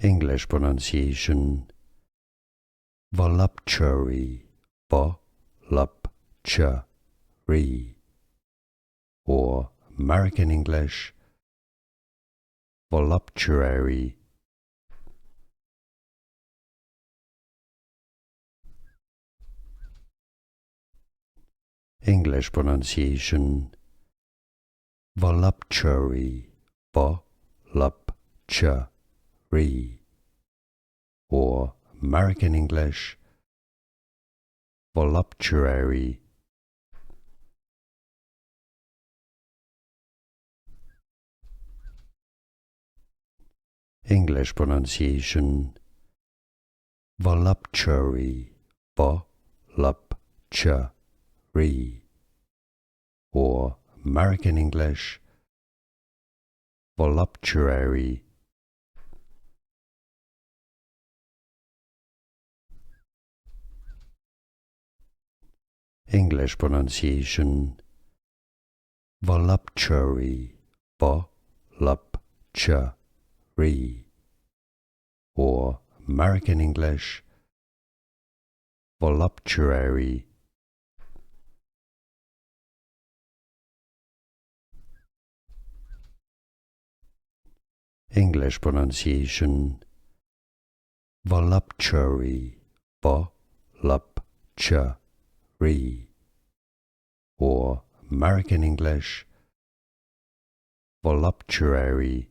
English pronunciation voluptuary, voluptuary, or American English voluptuary. English pronunciation voluptuary, voluptuary, or American English voluptuary. English pronunciation voluptuary, voluptuary, or American English voluptuary. English pronunciation voluptuary, voluptuary, or American English voluptuary. English pronunciation voluptuary, voluptuary, or American English voluptuary.